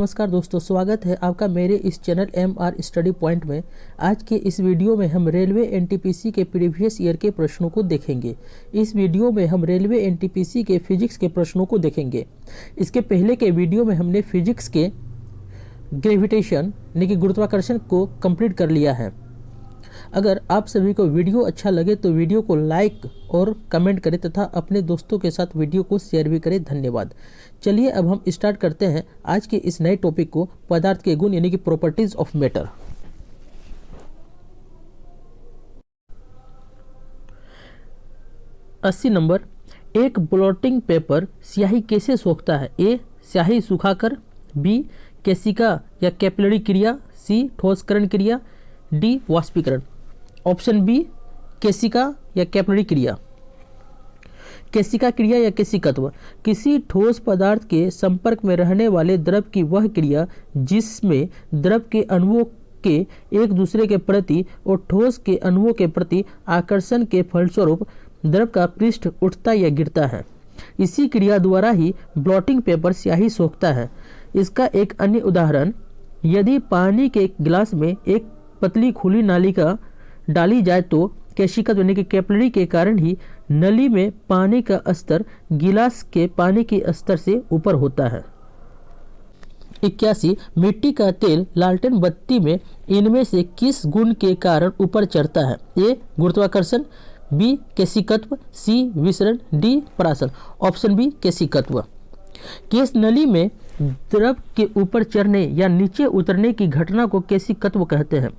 नमस्कार दोस्तों, स्वागत है आपका मेरे इस चैनल MR स्टडी पॉइंट में। आज के इस वीडियो में हम रेलवे NTPC के प्रीवियस ईयर के प्रश्नों को देखेंगे। इस वीडियो में हम रेलवे NTPC के फिजिक्स के प्रश्नों को देखेंगे। इसके पहले के वीडियो में हमने फिजिक्स के ग्रेविटेशन यानी कि गुरुत्वाकर्षण को कंप्लीट कर लिया है। अगर आप सभी को वीडियो अच्छा लगे तो वीडियो को लाइक और कमेंट करें तथा अपने दोस्तों के साथ वीडियो को शेयर भी करें। धन्यवाद। चलिए अब हम स्टार्ट करते हैं आज के इस नए टॉपिक को, पदार्थ के गुण यानी कि प्रॉपर्टीज ऑफ मैटर। अस्सी नंबर, एक ब्लॉटिंग पेपर स्याही कैसे सोखता है? ए, स्याही सुखाकर, बी, केशिका या कैपिलरी क्रिया, सी, ठोसकरण क्रिया, डी, वाष्पीकरण। ऑप्शन बी, केशिका या कैपिलरी क्रिया। केशिका क्रिया या केशिकत्व किसी ठोस पदार्थ के संपर्क में रहने वाले द्रव की वह क्रिया जिसमें द्रव के अणुओं के एक दूसरे के प्रति और ठोस के अणुओं के प्रति आकर्षण के फलस्वरूप द्रव का पृष्ठ उठता या गिरता है। इसी क्रिया द्वारा ही ब्लॉटिंग पेपर स्याही सोखता है। इसका एक अन्य उदाहरण, यदि पानी के गिलास में एक पतली खुली नालिका डाली जाए तो केशिकत्व यानी कि कैपिलरी के कारण ही नली में पानी का स्तर गिलास के पानी के स्तर से ऊपर होता है। 81, मिट्टी का तेल लालटेन बत्ती में इनमें से किस गुण के कारण ऊपर चढ़ता है? ए, गुरुत्वाकर्षण, बी, केशिकत्व, सी, विसरण, डी, परासर। ऑप्शन बी, केशिकत्व। केश नली में द्रव के ऊपर चढ़ने या नीचे उतरने की घटना को केशिकत्व कहते हैं।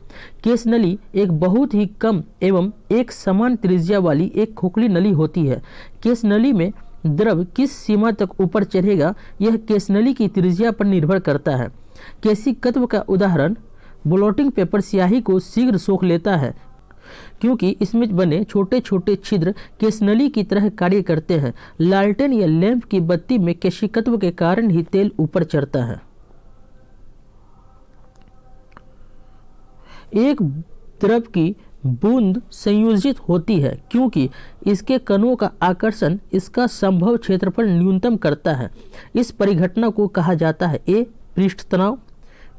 केश नली एक बहुत ही कम एवं एक समान त्रिज्या वाली एक खोखली नली होती है। केश नली में द्रव किस सीमा तक ऊपर चढ़ेगा यह केश नली की त्रिज्या पर निर्भर करता है। केशिकत्व का उदाहरण, ब्लॉटिंग पेपर स्याही को शीघ्र सोख लेता है क्योंकि इसमें बने छोटे छोटे छिद्र केशनली की तरह कार्य करते हैं। लालटेन या लैंप की बत्ती में केशिकत्व के कारण ही तेल ऊपर चढ़ता है। एक द्रव की बूंद संयोजित होती है क्योंकि इसके कणों का आकर्षण इसका संभव क्षेत्रफल न्यूनतम करता है। इस परिघटना को कहा जाता है ए, पृष्ठ तनाव,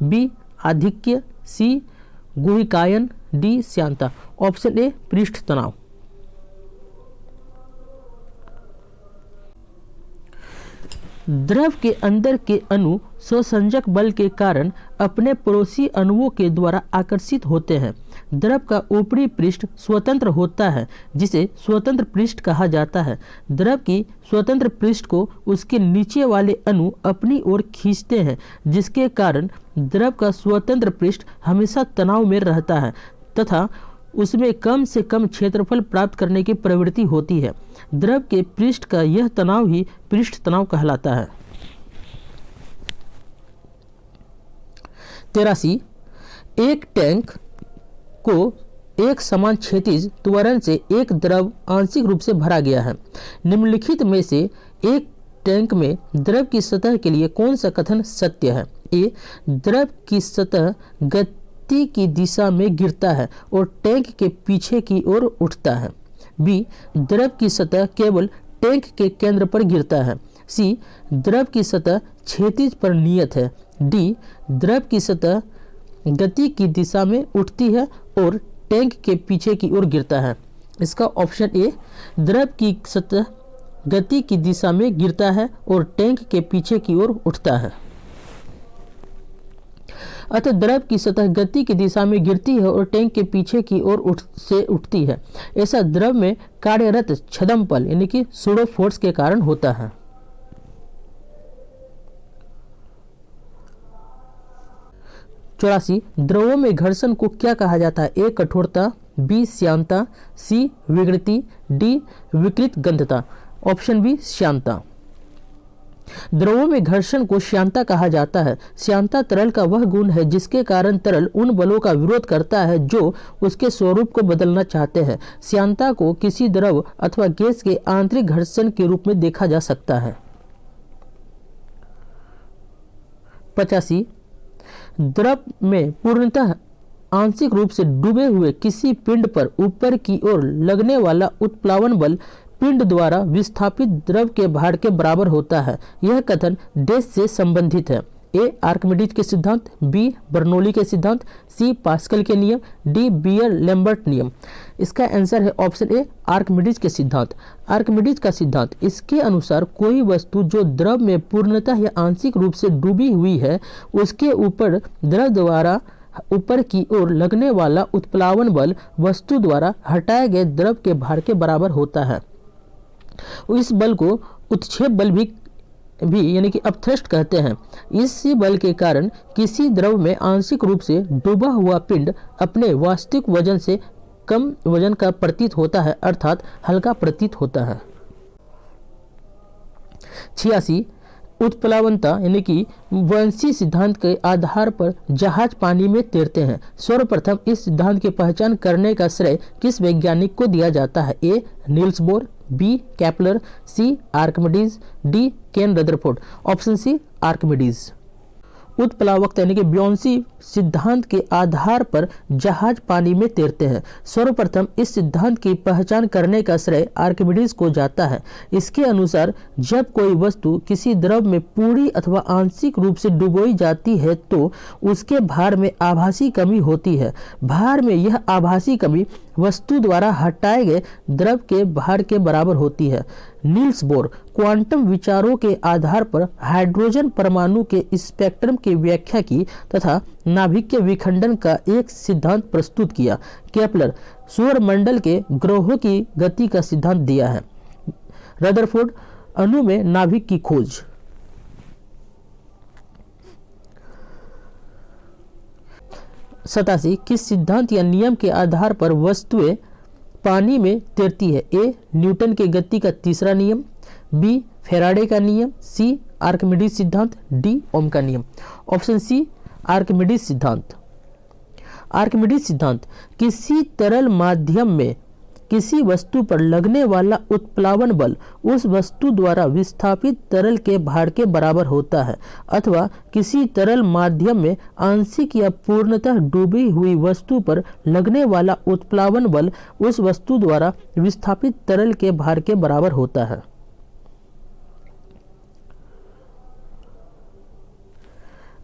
बी, आधिक्य, सी, गुहिकायन, डी, श्यानता। ऑप्शन ए, पृष्ठ तनाव। द्रव के अंदर के अणु स्वसंजक बल के कारण अपने पड़ोसी अणुओं के द्वारा आकर्षित होते हैं। द्रव का ऊपरी पृष्ठ स्वतंत्र होता है जिसे स्वतंत्र पृष्ठ कहा जाता है। द्रव की स्वतंत्र पृष्ठ को उसके नीचे वाले अणु अपनी ओर खींचते हैं जिसके कारण द्रव का स्वतंत्र पृष्ठ हमेशा तनाव में रहता है तथा उसमें कम से कम क्षेत्रफल प्राप्त करने की प्रवृत्ति होती है। द्रव के पृष्ठ का यह तनाव ही पृष्ठ तनाव कहलाता है। 83, एक टैंक को एक समान क्षैतिज त्वरण से एक द्रव आंशिक रूप से भरा गया है। निम्नलिखित में से एक टैंक में द्रव की सतह के लिए कौन सा कथन सत्य है? ए, द्रव की सतह गति की दिशा में गिरता है और टैंक के पीछे की ओर उठता है। बी, द्रव की सतह केवल टैंक के केंद्र पर गिरता है। सी, द्रव की सतह क्षैतिज पर नियत है। डी, द्रव की सतह गति की दिशा में उठती है और टैंक के पीछे की ओर गिरता है। इसका ऑप्शन ए, द्रव की सतह गति की दिशा में गिरता है और टैंक के पीछे की ओर उठता है। अतः द्रव की सतह गति की दिशा में गिरती है और टैंक के पीछे की ओर उठती है। ऐसा द्रव में कार्यरत छद्मपल यानी कि सूडो फोर्स के कारण होता है। चौरासी, द्रवों में घर्षण को क्या कहा जाता है? ए, कठोरता, बी, श्यानता, सी, विकृति, डी, विकृत गंधता। ऑप्शन बी, श्यानता। द्रवों में घर्षण को श्यानता कहा जाता है। श्यानता तरल का वह गुण है जिसके कारण तरल उन बलों का विरोध करता है जो उसके स्वरूप को बदलना चाहते हैं। श्यानता को किसी द्रव अथवा गैस के आंतरिक घर्षण के रूप में देखा जा सकता है। 85, द्रव में पूर्णतः आंशिक रूप से डूबे हुए किसी पिंड पर ऊपर की ओर लगने वाला उत्प्लावन बल पिंड द्वारा विस्थापित द्रव के भार के बराबर होता है। यह कथन डैश से संबंधित है। ए आर्किमिडीज के सिद्धांत, बी बर्नौली के सिद्धांत, सी पास्कल के नियम, डी बियर लैम्बर्ट नियम। इसका आंसर है ऑप्शन ए आर्किमिडीज के सिद्धांत। आर्किमिडीज का सिद्धांत, इसके अनुसार कोई वस्तु जो द्रव में पूर्णतः या आंशिक रूप से डूबी हुई है उसके ऊपर द्रव द्वारा ऊपर की ओर लगने वाला उत्प्लावन बल वस्तु द्वारा हटाए गए द्रव के भार के बराबर होता है। इस बल को उत्क्षेप बल भी यानी कि अपथ्रस्ट कहते हैं। इसी बल के कारण किसी द्रव में आंशिक रूप से डूबा हुआ पिंड अपने वास्तविक वजन से कम वजन का प्रतीत होता है, अर्थात हल्का प्रतीत होता है। 86 उत्प्लावनता यानी कि वंशी सिद्धांत के आधार पर जहाज पानी में तैरते हैं। सर्वप्रथम इस सिद्धांत की पहचान करने का श्रेय किस वैज्ञानिक को दिया जाता है? A Niels Bohr, B Kepler, C Archimedes, D Ken Rutherford. Option C Archimedes. उत्प्लावकता यानी कि ब्योंसी सिद्धांत के आधार पर जहाज पानी में तैरते हैं। सर्वप्रथम इस सिद्धांत की पहचान करने का श्रेय आर्किमिडीज को जाता है। इसके अनुसार जब कोई वस्तु किसी द्रव में पूरी अथवा आंशिक रूप से डुबोई जाती है तो उसके भार में आभासी कमी होती है। भार में यह आभासी कमी वस्तु द्वारा हटाए गए द्रव के भार के बराबर होती है। नील्स बोर क्वांटम विचारों के आधार पर हाइड्रोजन परमाणु के स्पेक्ट्रम की व्याख्या की तथा नाभिक के विखंडन का एक सिद्धांत प्रस्तुत किया। केपलर सौरमंडल के ग्रहों की गति का सिद्धांत दिया है। रदरफोर्ड अणु में नाभिक की खोज। सतासी किस सिद्धांत या नियम के आधार पर वस्तुएं पानी में तैरती है? ए न्यूटन के गति का तीसरा नियम, बी फेराडे का नियम, सी आर्किमिडीज सिद्धांत, डी ओम का नियम। ऑप्शन सी आर्किमिडीज सिद्धांत। आर्किमिडीज सिद्धांत किसी तरल माध्यम में किसी वस्तु पर लगने वाला उत्प्लावन बल उस वस्तु द्वारा विस्थापित तरल के भार के बराबर होता है, अथवा किसी तरल माध्यम में आंशिक या पूर्णतः डूबी हुई वस्तु पर लगने वाला उत्प्लावन बल उस वस्तु द्वारा विस्थापित तरल के भार के बराबर होता है।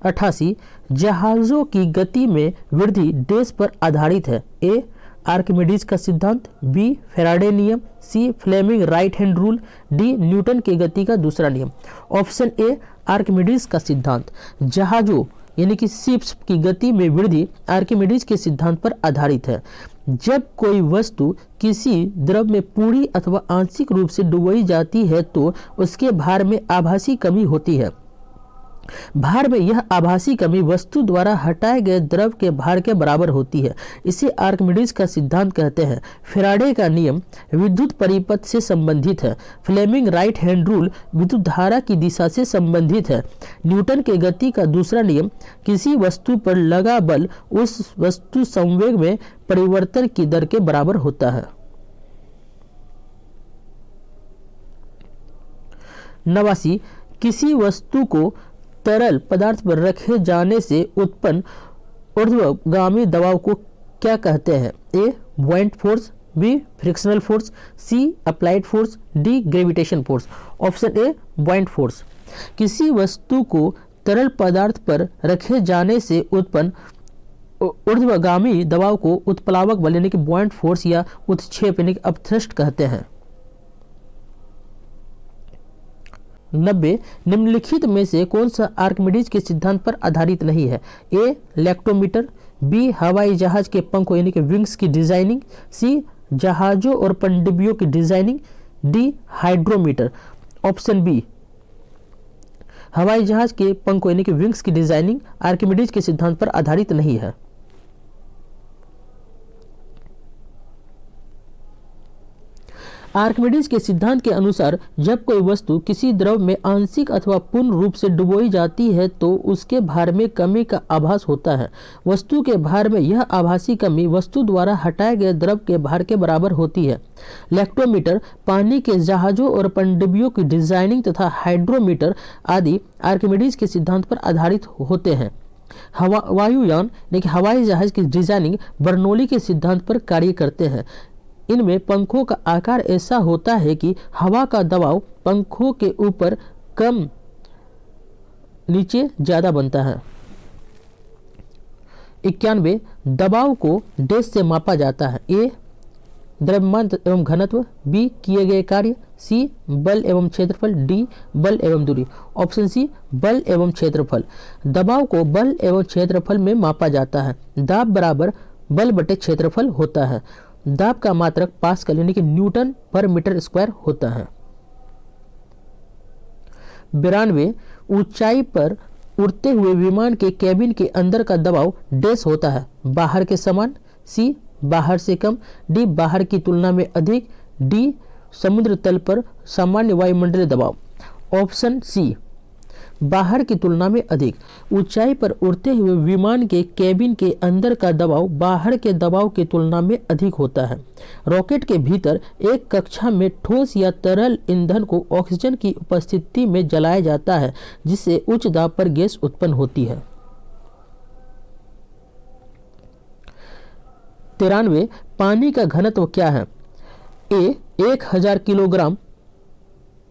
88 जहाजों की गति में वृद्धि डैश पर आधारित है? ए आर्किमिडीज का सिद्धांत, बी फेराडे नियम, C Fleming right hand rule, D Newton की गति का दूसरा नियम। ऑप्शन ए आर्किमिडीज का सिद्धांत। जहाजों यानी कि शिप्स की गति में वृद्धि आर्किमिडीज के सिद्धांत पर आधारित है। जब कोई वस्तु किसी द्रव में पूरी अथवा आंशिक रूप से डुबोई जाती है तो उसके भार में आभासी कमी होती है। भार में यह आभासी कमी वस्तु द्वारा हटाए गए द्रव के भार के बराबर होती है। इसे आर्किमिडीज का सिद्धांत कहते हैं। फेराडे का नियम विद्युत परिपथ से संबंधित है। फ्लेमिंग राइट हैंड रूल विद्युत धारा की दिशा से संबंधित है। न्यूटन के गति का दूसरा नियम किसी वस्तु पर लगा बल उस वस्तु संवेग में परिवर्तन की दर के बराबर होता है। 89 किसी वस्तु को तरल पदार्थ पर रखे जाने से उत्पन्न ऊर्ध्वगामी दबाव को क्या कहते हैं? A buoyant force, B frictional force, C applied force, D gravitation force. Option A buoyant force. किसी वस्तु को तरल पदार्थ पर रखे जाने से उत्पन्न ऊर्ध्वगामी दबाव को उत्प्लावक बल यानी कि बुओयंट फोर्स या उत्क्षेप यानी कि अपथ्रस्ट कहते हैं। 90 निम्नलिखित में से कौन सा आर्किमिडीज के सिद्धांत पर आधारित नहीं है? ए लैक्टोमीटर, बी हवाई जहाज के पंखों यानी कि विंग्स की डिजाइनिंग, सी जहाजों और पनडुब्बियों की designing, D hydrometer. Option B हवाई जहाज के पंखों यानी कि विंग्स की डिजाइनिंग आर्किमिडीज के सिद्धांत पर आधारित नहीं है। आर्किमिडीज के सिद्धांत के अनुसार जब कोई वस्तु किसी द्रव में आंशिक अथवा पूर्ण रूप से डुबोई जाती है तो उसके भार में कमी का आभास होता है। वस्तु के भार में यह आभासी कमी वस्तु द्वारा हटाए गए द्रव के भार के बराबर होती है। लैक्टोमीटर पानी के जहाजों और पनडुब्बियों की डिजाइनिंग तथा हाइड्रोमीटर आदि आर्किमिडीज के सिद्धांत पर आधारित होते हैं। वायुयान यानी कि हवाई जहाज की डिजाइनिंग बर्नौली के सिद्धांत पर कार्य करते हैं। इनमें पंखों का आकार ऐसा होता है कि हवा का दबाव पंखों के ऊपर कम नीचे ज़्यादा बनता है। 91 दबाव को डैश से मापा जाता है। ए द्रव्यमान एवं घनत्व, बी किए गए कार्य, सी बल एवं क्षेत्रफल, डी बल एवं दूरी। ऑप्शन सी बल एवं क्षेत्रफल। दबाव को बल एवं क्षेत्रफल में मापा जाता है। दाब बराबर बल बटे क्षेत्रफल होता है। दाब का मात्रक पास्कल यानी कि न्यूटन पर मीटर स्क्वायर होता है। 92 ऊंचाई पर उड़ते हुए विमान के कैबिन के अंदर का दबाव डैश होता है। बाहर के समान, सी बाहर से कम, डी बाहर की तुलना में अधिक, डी समुद्र तल पर सामान्य वायुमंडलीय दबाव। ऑप्शन सी बाहर की तुलना में अधिक। ऊंचाई पर उड़ते हुए विमान के कैबिन के अंदर का दबाव बाहर के दबाव की तुलना में अधिक होता है। रॉकेट के भीतर एक कक्षा में ठोस या तरल ईंधन को ऑक्सीजन की उपस्थिति में जलाया जाता है, जिससे उच्च दाब पर गैस उत्पन्न होती है। 93 पानी का घनत्व क्या है? ए 1000 किलोग्राम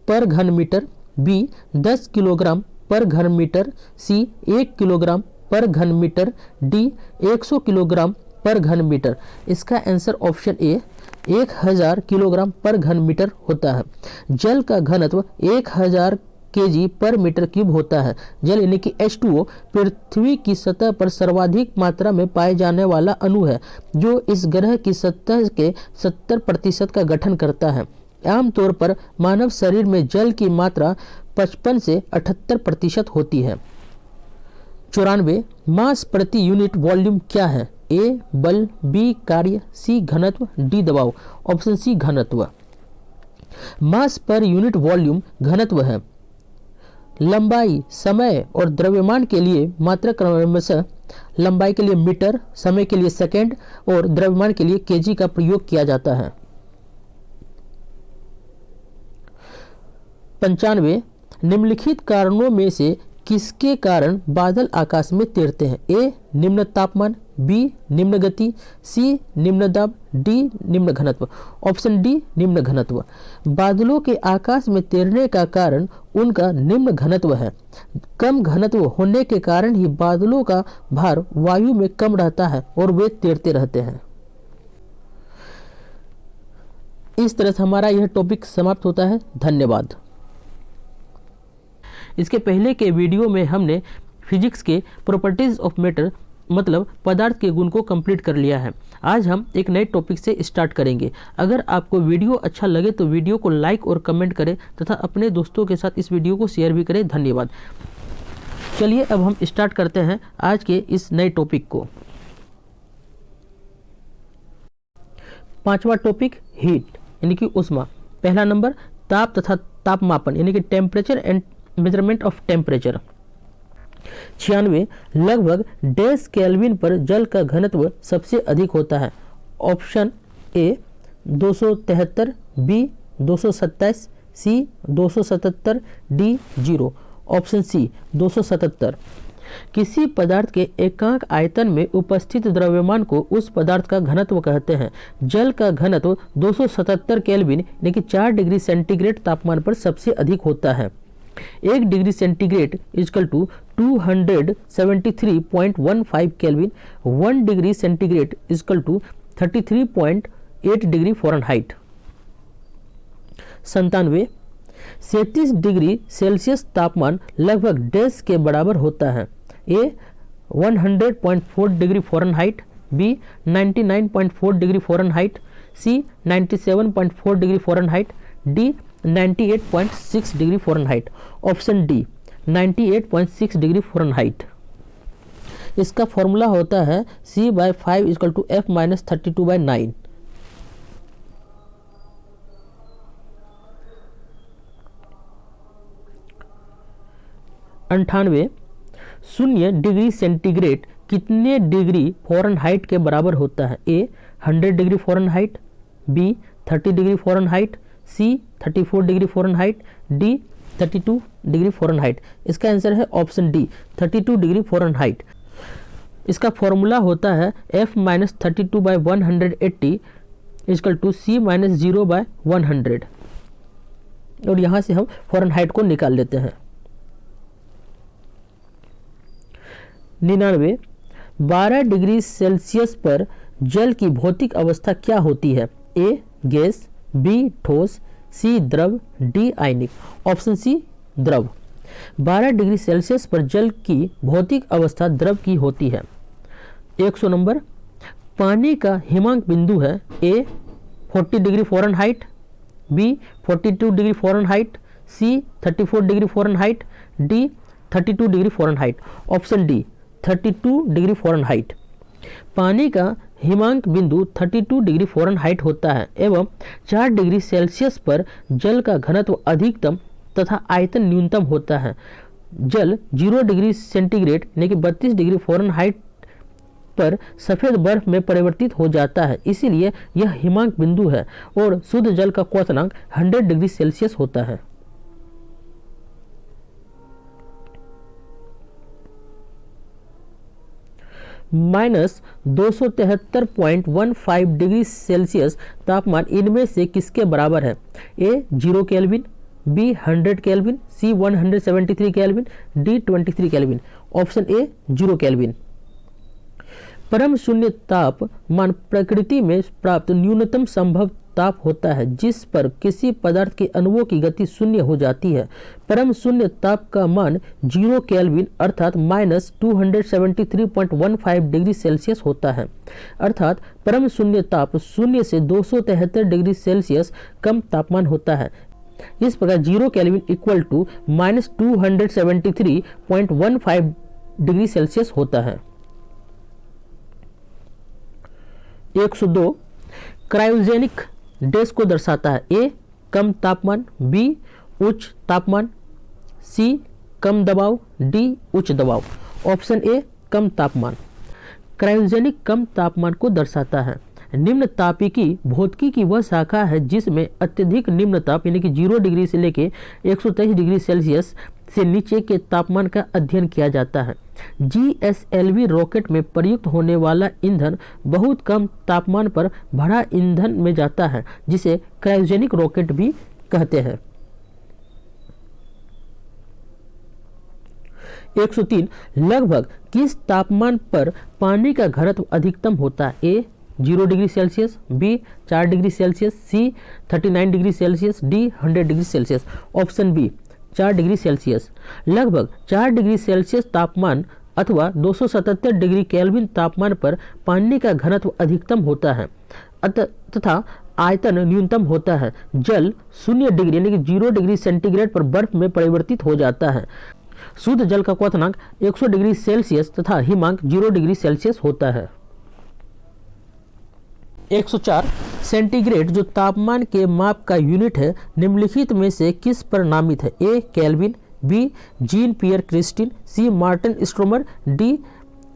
पर घन मीटर, बी 10 किलोग्राम पर घन मीटर, सी 1 किलोग्राम पर घन मीटर, डी 100 किलोग्राम पर घन मीटर। इसका आंसर ऑप्शन ए 1000 किलोग्राम पर घन मीटर होता है। जल का घनत्व 1000 kg पर मीटर क्यूब होता है। जल यानी कि H2O पृथ्वी की सतह पर सर्वाधिक मात्रा में पाए जाने वाला अणु है, जो इस ग्रह की सतह के 70% का गठन करता है। आमतौर पर मानव शरीर में जल की मात्रा 55 से 78% होती है। 94 मास प्रति यूनिट वॉल्यूम क्या है? ए बल, बी कार्य, सी घनत्व, डी दबाव। ऑप्शन सी घनत्व। मास पर यूनिट वॉल्यूम घनत्व है। लंबाई, समय और द्रव्यमान के लिए मात्रक क्रमशः लंबाई के लिए मीटर, समय के लिए सेकंड और द्रव्यमान के लिए केजी का प्रयोग किया जाता है। 95 निम्नलिखित कारणों में से किसके कारण बादल आकाश में तैरते हैं? ए निम्न तापमान, बी निम्न गति, सी निम्न दाब, डी निम्न घनत्व। ऑप्शन डी निम्न घनत्व। बादलों के आकाश में तैरने का कारण उनका निम्न घनत्व है। कम घनत्व होने के कारण ही बादलों का भार वायु में कम रहता है और वे तैरते रहते हैं। इस तरह से हमारा यह टॉपिक समाप्त होता है। धन्यवाद। इसके पहले के वीडियो में हमने फिजिक्स के प्रॉपर्टीज ऑफ मैटर मतलब पदार्थ के गुण को कंप्लीट कर लिया है। आज हम एक नए टॉपिक से स्टार्ट करेंगे। अगर आपको वीडियो अच्छा लगे तो वीडियो को लाइक और कमेंट करें तथा अपने दोस्तों के साथ इस वीडियो को शेयर भी करें। धन्यवाद। चलिए अब हम स्टार्ट करते हैं आज के इस नए टॉपिक को। 5वां टॉपिक हीट यानी कि ऊष्मा। पहला नंबर ताप तथा तापमापन यानी कि temperature and measurement of temperature. 96 लगभग डेढ़ केल्विन पर जल का घनत्व सबसे अधिक होता है। Option A 273, B 227, C 277, D 0। Option C 277। किसी पदार्थ के एकांक आयतन में उपस्थित द्रव्यमान को उस पदार्थ का घनत्व कहते हैं। जल का घनत्व 277 केल्विन यानी कि 4 डिग्री सेंटीग्रेड तापमान पर सबसे अधिक होता है। 1 degree centigrade equal to 273.15 kelvin. 1 degree centigrade equal to 33.8 degree Fahrenheit. 97 37 degree Celsius तापमान लगभग डेढ़ के बराबर होता है। A 100.4 degree Fahrenheit, B 99.4 degree Fahrenheit, C 97.4 degree Fahrenheit, D 98.6 degree Fahrenheit. Option D 98.6 degree Fahrenheit. इसका फॉर्मूला होता है C/5 equal to F - 32/9। 98 0 degree centigrade कितने डिग्री फ़ारेनहाइट के बराबर होता है? A 100 degree Fahrenheit, B 30 degree Fahrenheit, C 34 degree Fahrenheit, D 32 degree Fahrenheit. इसका answer है ऑप्शन डी 32 डिग्री फ़ारेनहाइट। इसका फॉर्मूला होता है F - 32/180 इक्वल टू C - 0/100 और यहाँ से हम फ़ारेनहाइट को निकाल लेते हैं। 99। 12 डिग्री सेल्सियस पर जल की भौतिक अवस्था क्या होती है? ए गैस, बी ठोस, सी द्रव, डी आयनिक। ऑप्शन सी द्रव। 12 डिग्री सेल्सियस पर जल की भौतिक अवस्था द्रव की होती है। 100 नंबर। पानी का हिमांक बिंदु है A 40 degree Fahrenheit, B 42 degree Fahrenheit, C 34 degree Fahrenheit, D 32 degree Fahrenheit. Option D 32 degree Fahrenheit. पानी का हिमांक बिंदु 32 डिग्री फ़ारेनहाइट होता है एवं 4 डिग्री सेल्सियस पर जल का घनत्व अधिकतम तथा आयतन न्यूनतम होता है। जल 0 डिग्री सेंटीग्रेड यानी कि 32 डिग्री फ़ारेनहाइट पर सफ़ेद बर्फ में परिवर्तित हो जाता है, इसीलिए यह हिमांक बिंदु है और शुद्ध जल का क्वथनांक 100 डिग्री सेल्सियस होता है। -273.15 डिग्री सेल्सियस तापमान इनमें से किसके बराबर है? A 0 kelvin, B 100 kelvin, C 173 kelvin, D 23 kelvin. Option A 0 kelvin. परम शून्य तापमान प्रकृति में प्राप्त न्यूनतम संभव ताप होता है जिस पर किसी पदार्थ के अणुओं की गति शून्य हो जाती है। परम शून्य ताप का मान 0 केल्विन अर्थात -273.15 डिग्री सेल्सियस होता है। अर्थात परम शून्य ताप शून्य से 273 डिग्री सेल्सियस कम तापमान होता है। इस प्रकार 0 kelvin equal to -273.15 degree Celsius होता है। 102 क्रायोजेनिक डैश को दर्शाता है? ए कम तापमान, बी उच्च तापमान, सी कम दबाव, डी उच्च दबाव। ऑप्शन ए कम तापमान। क्रायोजेनिक कम तापमान को दर्शाता है। निम्न तापिकी भौतिकी की वह शाखा है जिसमें अत्यधिक निम्न ताप यानी कि 0 डिग्री से लेके 123 डिग्री सेल्सियस से नीचे के तापमान का अध्ययन किया जाता है। GSLV रॉकेट में प्रयुक्त होने वाला ईंधन बहुत कम तापमान पर भरा ईंधन में जाता है जिसे क्रायोजेनिक रॉकेट भी कहते हैं। 103 लगभग किस तापमान पर पानी का घनत्व अधिकतम होता है? A 0 degree Celsius, B 4 degree Celsius, C 39 degree Celsius, D 100 degree Celsius. Option B 4 degree Celsius. लगभग 4 डिग्री सेल्सियस तापमान अथवा 277 डिग्री केल्विन तापमान पर पानी का घनत्व अधिकतम होता है तथा आयतन न्यूनतम होता है। जल 0 डिग्री यानी कि 0 डिग्री सेंटीग्रेड पर बर्फ में परिवर्तित हो जाता है। शुद्ध जल का क्वथनांक 100 डिग्री सेल्सियस तथा हिमांक 0 डिग्री सेल्सियस होता है। 104 सेंटीग्रेड जो तापमान के माप का यूनिट है निम्नलिखित में से किस पर नामित है? A Kelvin, B Jean Pierre Christin, C Martin Stromer, D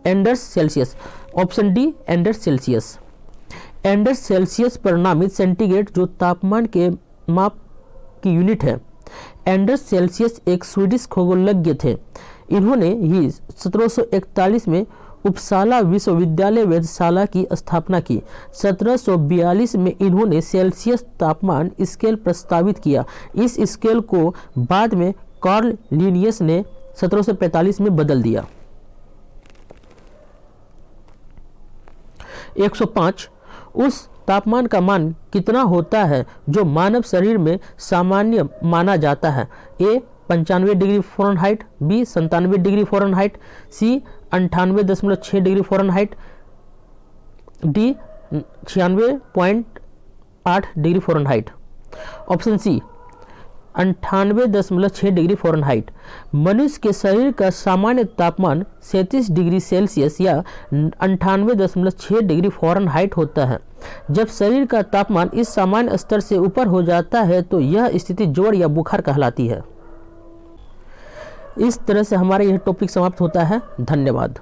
Anders Celsius. Option D Anders Celsius. Anders Celsius पर नामित सेंटीग्रेड जो तापमान के माप की यूनिट है। एंडर्स सेल्सियस एक स्वीडिश खगोलज्ञ थे। इन्होंने ही 1741 में उपसाला विश्वविद्यालय वेधशाला की स्थापना की। 1742 में इन्होंने सेल्सियस तापमान स्केल प्रस्तावित किया। इस स्केल को बाद में कार्ल लिनियस ने 1745 में बदल दिया। 105 उस तापमान का मान कितना होता है जो मानव शरीर में सामान्य माना जाता है? A 95 degree Fahrenheit, B 97 degree Fahrenheit, C 98.6 degree Fahrenheit, D 96.8 degree Fahrenheit. Option C 98.6 degree Fahrenheit. मनुष्य के शरीर का सामान्य तापमान 37 डिग्री सेल्सियस या 98.6 डिग्री फ़ारेनहाइट होता है। जब शरीर का तापमान इस सामान्य स्तर से ऊपर हो जाता है तो यह स्थिति ज्वर या बुखार कहलाती है। इस तरह से हमारा यह टॉपिक समाप्त होता है। धन्यवाद।